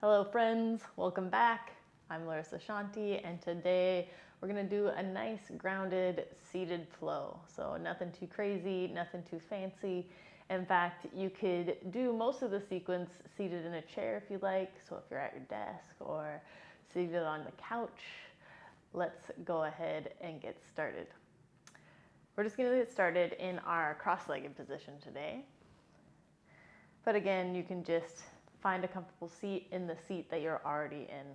Hello friends, welcome back. I'm Larissa and today we're gonna do a nice grounded seated flow. So nothing too crazy, nothing too fancy. In fact, you could do most of the sequence seated in a chair if you like. So if you're at your desk or seated on the couch, let's go ahead and get started. We're just gonna get started in our cross-legged position today. But again, you can just find a comfortable seat in the seat that you're already in.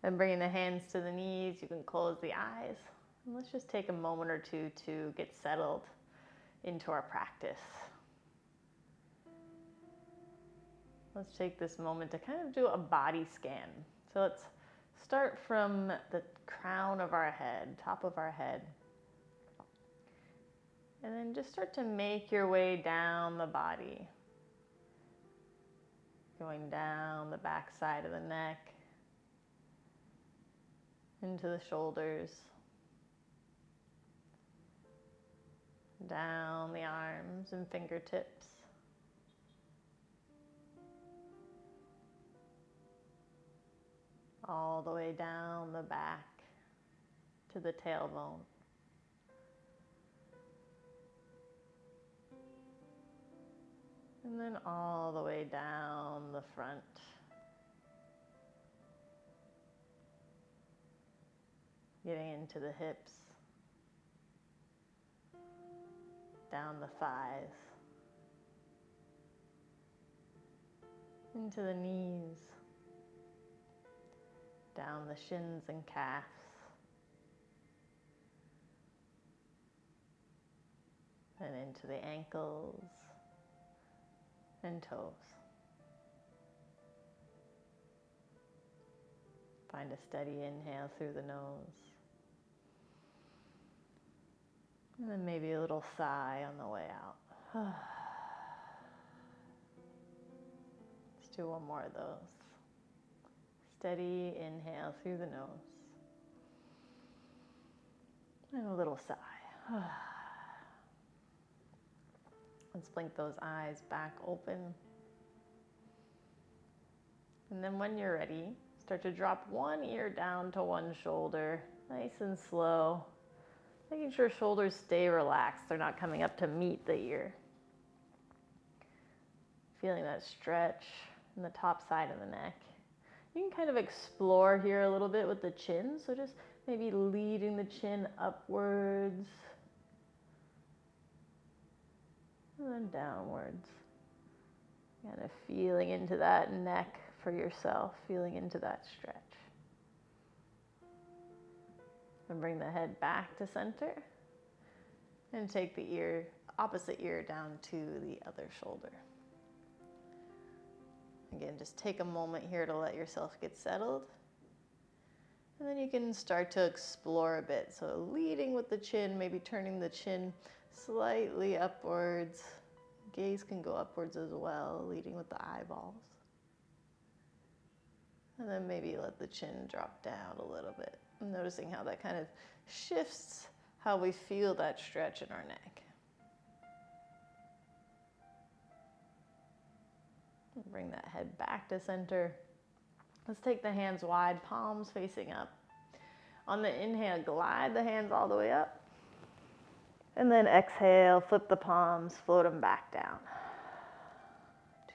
Then bringing the hands to the knees, you can close the eyes. And let's just take a moment or two to get settled into our practice. Let's take this moment to kind of do a body scan. So let's start from the crown of our head, top of our head. And then just start to make your way down the body. Going down the back side of the neck, into the shoulders, down the arms and fingertips, all the way down the back to the tailbone. And then all the way down the front. Getting into the hips, down the thighs, into the knees, down the shins and calves, and into the ankles and toes. Find a steady inhale through the nose. And then maybe a little sigh on the way out. Let's do one more of those. Steady inhale through the nose. And a little sigh. Let's blink those eyes back open. And then when you're ready, start to drop one ear down to one shoulder, nice and slow. Making sure shoulders stay relaxed. They're not coming up to meet the ear. Feeling that stretch in the top side of the neck. You can kind of explore here a little bit with the chin. So just maybe leading the chin upwards. And then downwards. Kind of feeling into that neck for yourself. Feeling into that stretch. And bring the head back to center. And take the opposite ear down to the other shoulder. Again, just take a moment here to let yourself get settled. And then you can start to explore a bit. So leading with the chin, maybe turning the chin slightly upwards. Gaze can go upwards as well, leading with the eyeballs. And then maybe let the chin drop down a little bit. Noticing how that kind of shifts how we feel that stretch in our neck. Bring that head back to center. Let's take the hands wide, palms facing up. On the inhale, glide the hands all the way up. And then exhale, flip the palms, float them back down.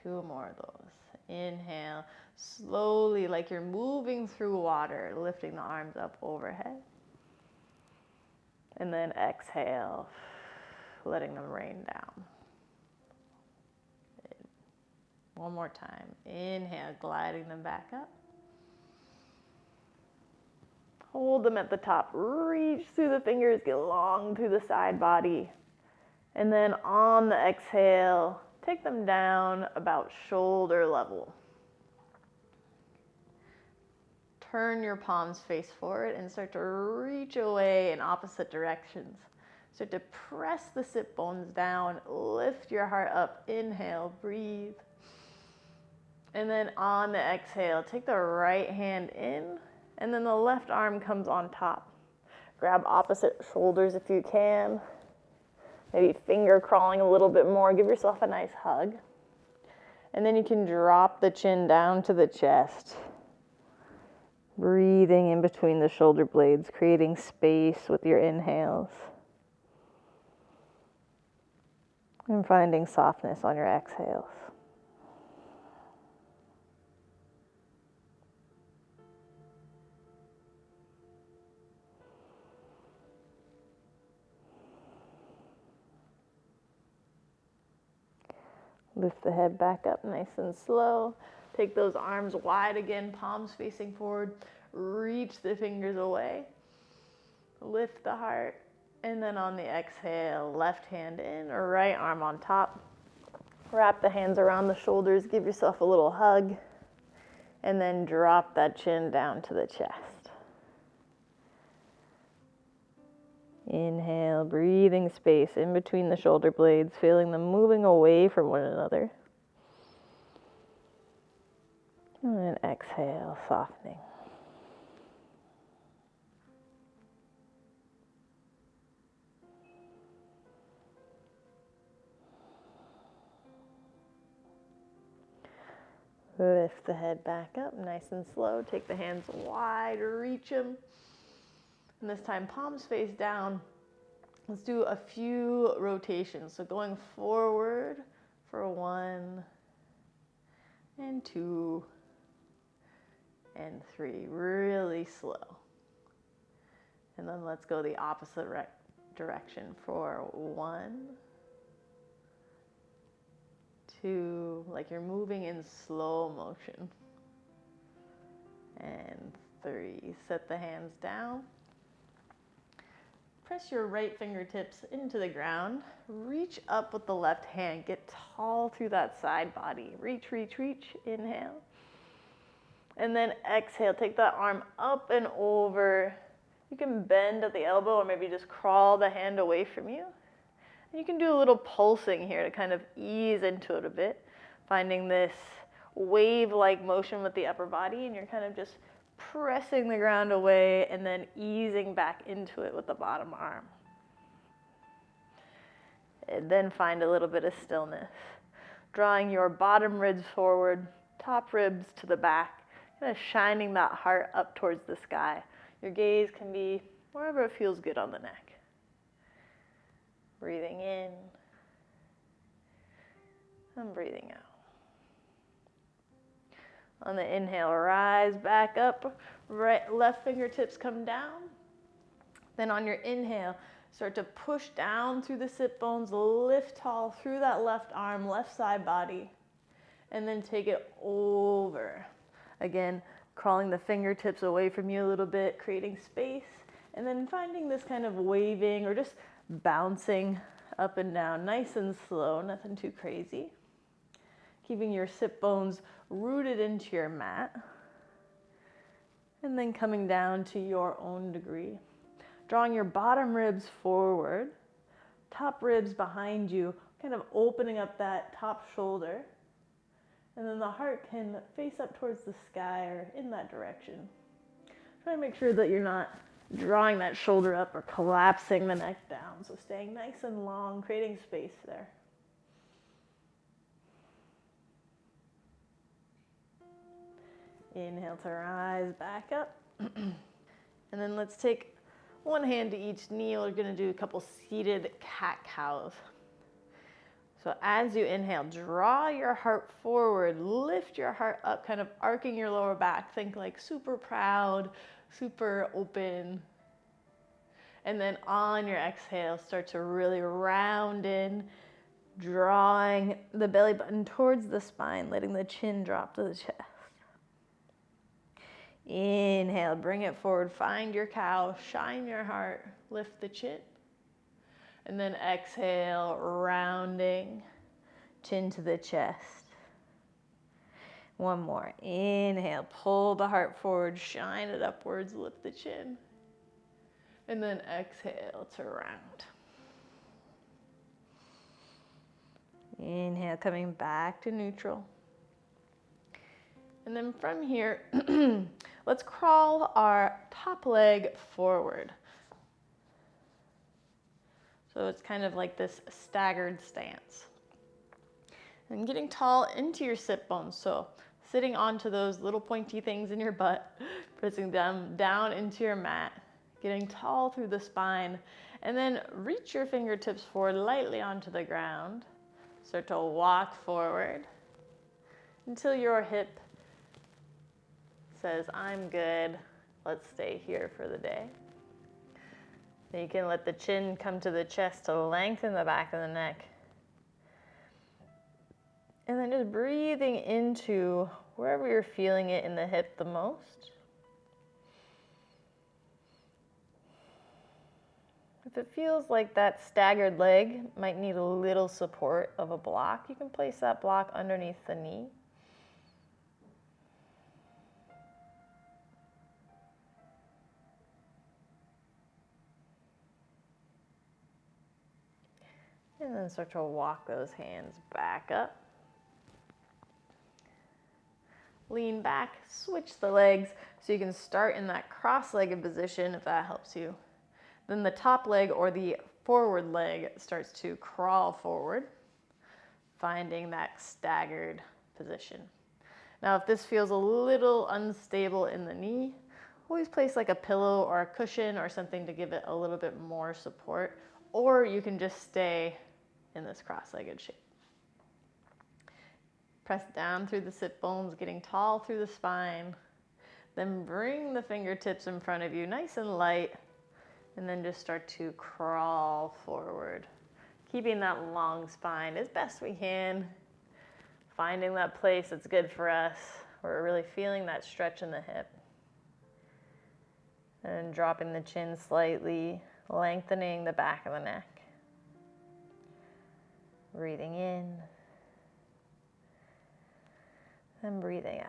2 more of those. Inhale, slowly, like you're moving through water, lifting the arms up overhead. And then exhale, letting them rain down. Good. One more time. Inhale, gliding them back up. Hold them at the top. Reach through the fingers, get long through the side body. And then on the exhale, take them down about shoulder level. Turn your palms face forward and start to reach away in opposite directions. Start to press the sit bones down, lift your heart up, inhale, breathe. And then on the exhale, take the right hand in, and then the left arm comes on top. Grab opposite shoulders if you can. Maybe finger crawling a little bit more. Give yourself a nice hug. And then you can drop the chin down to the chest. Breathing in between the shoulder blades, creating space with your inhales. And finding softness on your exhales. Lift the head back up nice and slow. Take those arms wide again, palms facing forward. Reach the fingers away. Lift the heart. And then on the exhale, left hand in or right arm on top. Wrap the hands around the shoulders. Give yourself a little hug. And then drop that chin down to the chest. Inhale, breathing space in between the shoulder blades, feeling them moving away from one another. And then exhale, softening. Lift the head back up, nice and slow. Take the hands wide, reach them. And this time, palms face down. Let's do a few rotations. So going forward for 1 and 2 and 3, really slow. And then let's go the opposite direction for 1, 2, like you're moving in slow motion. And 3, set the hands down. Press your right fingertips into the ground. Reach up with the left hand. Get tall through that side body. Reach, reach, reach. Inhale. And then exhale. Take that arm up and over. You can bend at the elbow or maybe just crawl the hand away from you. And you can do a little pulsing here to kind of ease into it a bit. Finding this wave-like motion with the upper body, and you're kind of just pressing the ground away and then easing back into it with the bottom arm. And then find a little bit of stillness. Drawing your bottom ribs forward, top ribs to the back, kind of shining that heart up towards the sky. Your gaze can be wherever it feels good on the neck. Breathing in and breathing out. On the inhale, rise back up, right, left fingertips come down. Then on your inhale, start to push down through the sit bones, lift tall through that left arm, left side body, and then take it over. Again, crawling the fingertips away from you a little bit, creating space, and then finding this kind of waving or just bouncing up and down, nice and slow, nothing too crazy. Keeping your sit bones rooted into your mat. And then coming down to your own degree. Drawing your bottom ribs forward, top ribs behind you, kind of opening up that top shoulder. And then the heart can face up towards the sky or in that direction. Try to make sure that you're not drawing that shoulder up or collapsing the neck down. So staying nice and long, creating space there. Inhale to rise back up. And then let's take one hand to each knee. We're going to do a couple seated cat-cows. So as you inhale, draw your heart forward, lift your heart up, kind of arcing your lower back. Think like super proud, super open. And then on your exhale, start to really round in, drawing the belly button towards the spine, letting the chin drop to the chest. Inhale, bring it forward, find your cow, shine your heart, lift the chin. And then exhale, rounding, chin to the chest. One more. Inhale, pull the heart forward, shine it upwards, lift the chin. And then exhale to round. Inhale, coming back to neutral. And then from here, let's crawl our top leg forward. So it's kind of like this staggered stance. And getting tall into your sit bones. So sitting onto those little pointy things in your butt, pressing them down into your mat, getting tall through the spine, and then reach your fingertips forward lightly onto the ground. Start to walk forward until your hip says, I'm good, let's stay here for the day. Then you can let the chin come to the chest to lengthen the back of the neck. And then just breathing into wherever you're feeling it in the hip the most. If it feels like that staggered leg might need a little support of a block, you can place that block underneath the knee. And then start to walk those hands back up. Lean back, switch the legs so you can start in that cross-legged position if that helps you. Then the top leg or the forward leg starts to crawl forward, finding that staggered position. Now, if this feels a little unstable in the knee, always place like a pillow or a cushion or something to give it a little bit more support, or you can just stay in this cross-legged shape. Press down through the sit bones, getting tall through the spine. Then bring the fingertips in front of you, nice and light. And then just start to crawl forward, keeping that long spine as best we can. Finding that place that's good for us. We're really feeling that stretch in the hip. And dropping the chin slightly, lengthening the back of the neck. Breathing in. And breathing out.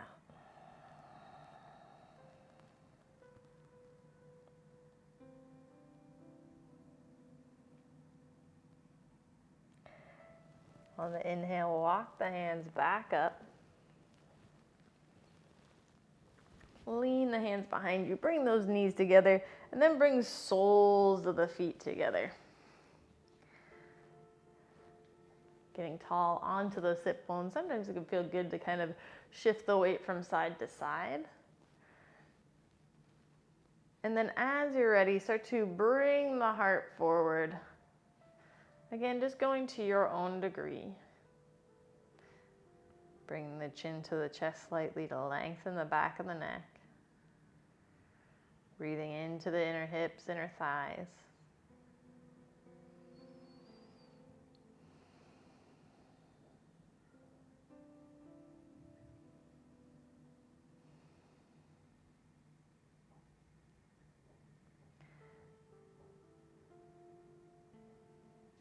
On the inhale, walk the hands back up. Lean the hands behind you. Bring those knees together. And then bring soles of the feet together. Getting tall onto those sit bones. Sometimes it can feel good to kind of shift the weight from side to side. And then as you're ready, start to bring the heart forward. Again, just going to your own degree. Bring the chin to the chest slightly to lengthen the back of the neck. Breathing into the inner hips, inner thighs.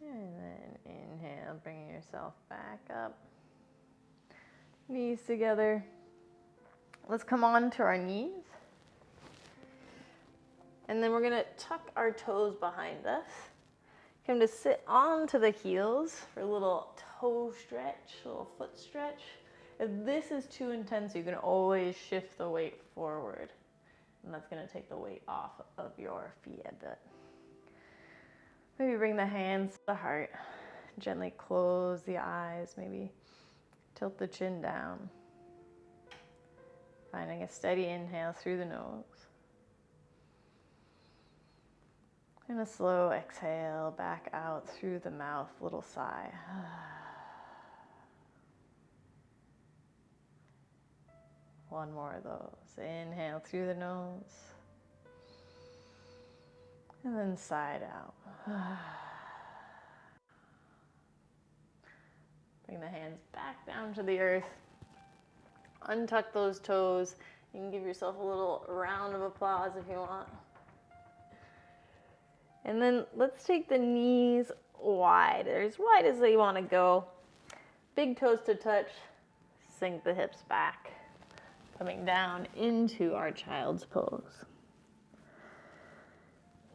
And then inhale, bringing yourself back up. Knees together. Let's come on to our knees. And then we're going to tuck our toes behind us. Come to sit onto the heels for a little toe stretch, a little foot stretch. If this is too intense, you can always shift the weight forward. And that's going to take the weight off of your feet a bit. Maybe bring the hands to the heart. Gently close the eyes. Maybe tilt the chin down. Finding a steady inhale through the nose. And a slow exhale back out through the mouth, little sigh. One more of those. Inhale through the nose. And then side out. Bring the hands back down to the earth. Untuck those toes. You can give yourself a little round of applause if you want. And then let's take the knees wide, or as wide as they want to go. Big toes to touch. Sink the hips back. Coming down into our child's pose.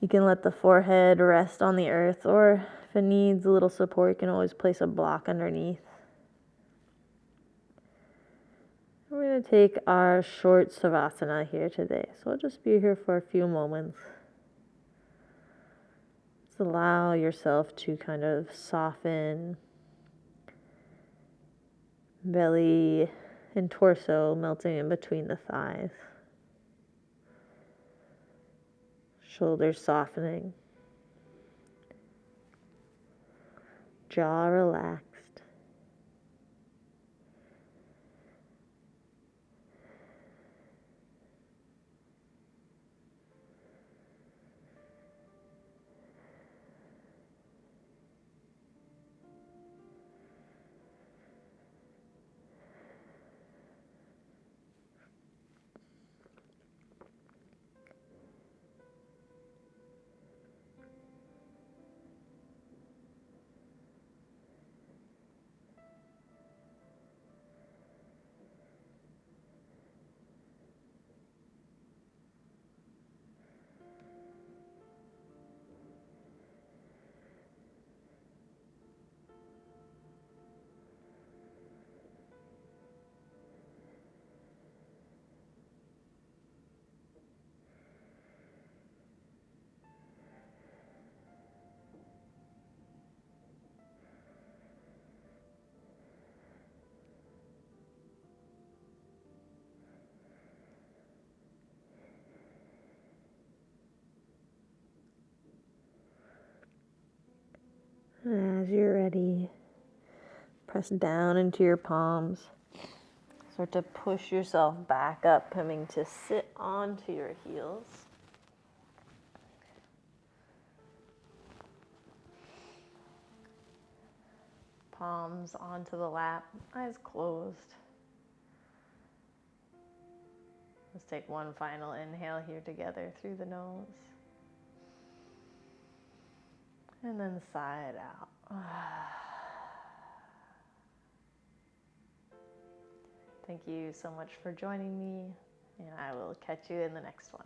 You can let the forehead rest on the earth, or if it needs a little support, you can always place a block underneath. We're going to take our short Savasana here today, so we'll just be here for a few moments. Just allow yourself to kind of soften Belly and torso melting in between the thighs. Shoulders softening. Jaw relaxed. And as you're ready, press down into your palms. Start to push yourself back up, coming to sit onto your heels. Palms onto the lap, eyes closed. Let's take one final inhale here together through the nose. And then sigh it out. Thank you so much for joining me, and I will catch you in the next one.